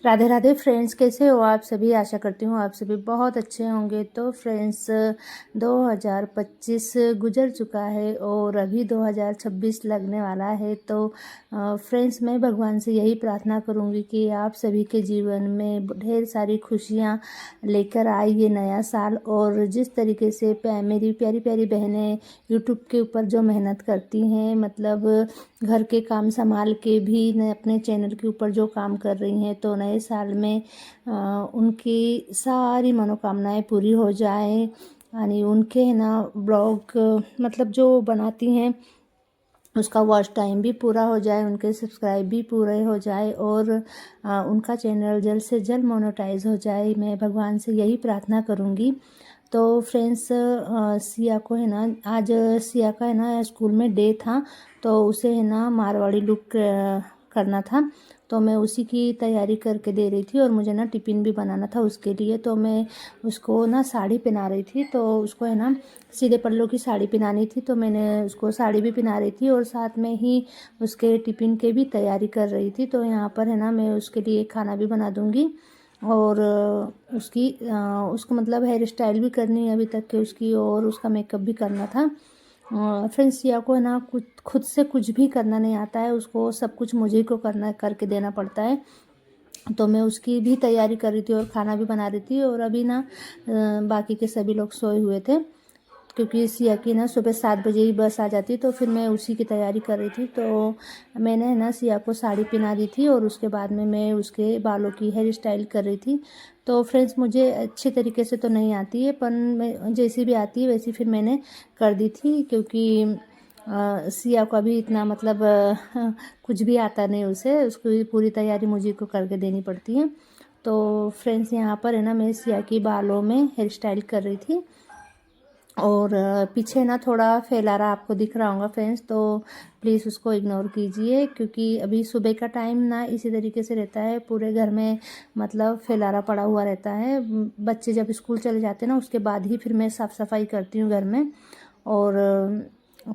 Radhe Radhe friends, कैसे हो आप सभी। आशा करती हूँ आप सभी बहुत अच्छे होंगे। तो फ्रेंड्स 2025 गुजर चुका है और अभी 2026 लगने वाला है। तो फ्रेंड्स मैं भगवान से यही प्रार्थना करूँगी कि आप सभी के जीवन में ढेर सारी खुशियाँ लेकर आए ये नया साल। और जिस तरीके से मेरी प्यारी प्यारी बहनें यूट्यूब के ऊपर जो मेहनत करती हैं, मतलब घर के काम संभाल के भी न अपने चैनल के ऊपर जो काम कर रही हैं, तो नए साल में उनकी सारी मनोकामनाएं पूरी हो जाएं। यानी उनके है ना ब्लॉग मतलब जो बनाती हैं उसका वॉच टाइम भी पूरा हो जाए, उनके सब्सक्राइब भी पूरे हो जाए और उनका चैनल जल्द से जल्द मोनेटाइज हो जाए। मैं भगवान से यही प्रार्थना करूँगी। तो फ्रेंड्स सिया को है ना, आज सिया का है ना स्कूल में डे था, तो उसे है ना मारवाड़ी लुक करना था। तो मैं उसी की तैयारी करके दे रही थी और मुझे ना टिफ़िन भी बनाना था उसके लिए। तो मैं उसको ना साड़ी पहना रही थी, तो उसको है ना सीधे पल्लू की साड़ी पहनानी थी। तो मैंने उसको साड़ी भी पहना रही थी और साथ में ही उसके टिफ़िन के भी तैयारी कर रही थी। तो यहाँ पर है ना मैं उसके लिए खाना भी बना दूँगी और उसको मतलब हेयर स्टाइल भी करनी है अभी तक के उसकी, और उसका मेकअप भी करना था। फ्रेंड्स सिया को है ना कुछ खुद से कुछ भी करना नहीं आता है, उसको सब कुछ मुझे को करना करके देना पड़ता है। तो मैं उसकी भी तैयारी कर रही थी और खाना भी बना रही थी। और अभी ना बाकी के सभी लोग सोए हुए थे, क्योंकि सिया की ना सुबह 7 बजे ही बस आ जाती। तो फिर मैं उसी की तैयारी कर रही थी। तो मैंने है ना सिया को साड़ी पहना दी थी और उसके बाद में मैं उसके बालों की हेयर स्टाइल कर रही थी। तो फ्रेंड्स मुझे अच्छे तरीके से तो नहीं आती है, पर मैं जैसी भी आती है वैसी फिर मैंने कर दी थी, क्योंकि सिया को अभी इतना मतलब कुछ भी आता नहीं उसे, उसकी पूरी तैयारी मुझे को करके देनी पड़ती है। तो फ्रेंड्स यहाँ पर है ना मैं सिया की बालों में हेयर स्टाइल कर रही थी और पीछे ना थोड़ा फैला रहा आपको दिख रहा होगा फ्रेंड्स, तो प्लीज़ उसको इग्नोर कीजिए, क्योंकि अभी सुबह का टाइम ना इसी तरीके से रहता है, पूरे घर में मतलब फैलारा पड़ा हुआ रहता है। बच्चे जब स्कूल चले जाते हैं ना उसके बाद ही फिर मैं साफ़ सफाई करती हूँ घर में। और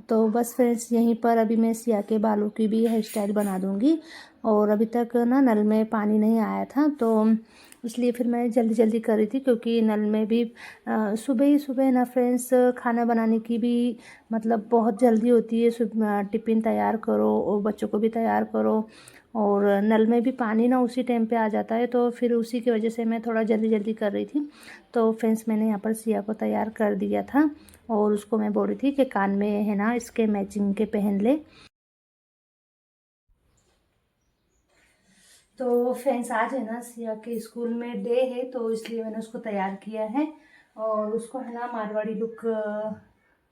तो बस फ्रेंड्स यहीं पर अभी मैं सिया के बालों की भी हेयर स्टाइल बना दूँगी। और अभी तक ना नल में पानी नहीं आया था, तो इसलिए फिर मैं जल्दी जल्दी कर रही थी, क्योंकि नल में भी सुबह ही सुबह ना फ्रेंड्स खाना बनाने की भी मतलब बहुत जल्दी होती है। टिफ़िन तैयार करो और बच्चों को भी तैयार करो, और नल में भी पानी ना उसी टाइम पे आ जाता है, तो फिर उसी की वजह से मैं थोड़ा जल्दी जल्दी कर रही थी। तो फ्रेंड्स मैंने यहाँ पर सिया को तैयार कर दिया था और उसको मैं बोल रही थी कि कान में है ना इसके मैचिंग के पहन ले। तो फ्रेंड्स आज है ना सिया के स्कूल में डे है, तो इसलिए मैंने उसको तैयार किया है और उसको है ना मारवाड़ी लुक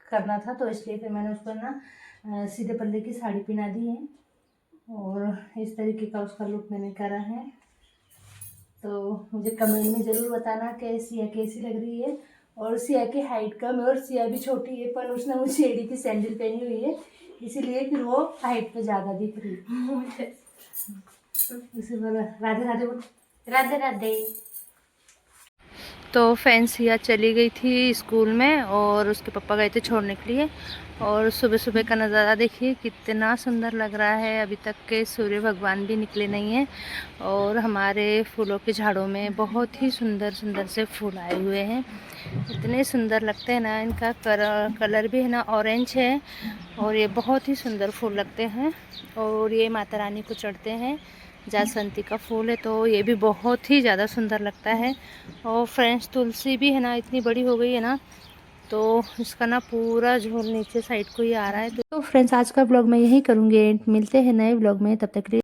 करना था। तो इसलिए फिर मैंने उसको ना सीधे पल्ले की साड़ी पहना दी है और इस तरीके का उसका लुक मैंने करा है। तो मुझे कमेंट में ज़रूर बताना कि सिया कैसी लग रही है। और सिया की हाइट कम है और सिया भी छोटी है, पर उसने मुझे एड़ी की सैंडल पहनी हुई है, इसीलिए फिर वो हाइट पे ज़्यादा दिख रही है। इसी बोला राधे राधे बोल। राधे राधे। तो फ्रेंड्स सिया चली गई थी स्कूल में और उसके पापा गए थे छोड़ने के लिए। और सुबह सुबह का नज़ारा देखिए कितना सुंदर लग रहा है। अभी तक के सूर्य भगवान भी निकले नहीं हैं और हमारे फूलों के झाड़ों में बहुत ही सुंदर सुंदर से फूल आए हुए हैं। इतने सुंदर लगते हैं ना, इनका कलर भी है ना ऑरेंज है और ये बहुत ही सुंदर फूल लगते हैं। और ये माता रानी को चढ़ते हैं, जासंती का फूल है, तो ये भी बहुत ही ज़्यादा सुंदर लगता है। और फ्रेंड्स तुलसी भी है ना इतनी बड़ी हो गई है ना, तो इसका ना पूरा झोल नीचे साइड को ही आ रहा है। तो फ्रेंड्स आज का ब्लॉग मैं यही करूँगी, मिलते हैं नए ब्लॉग में, तब तक के लिए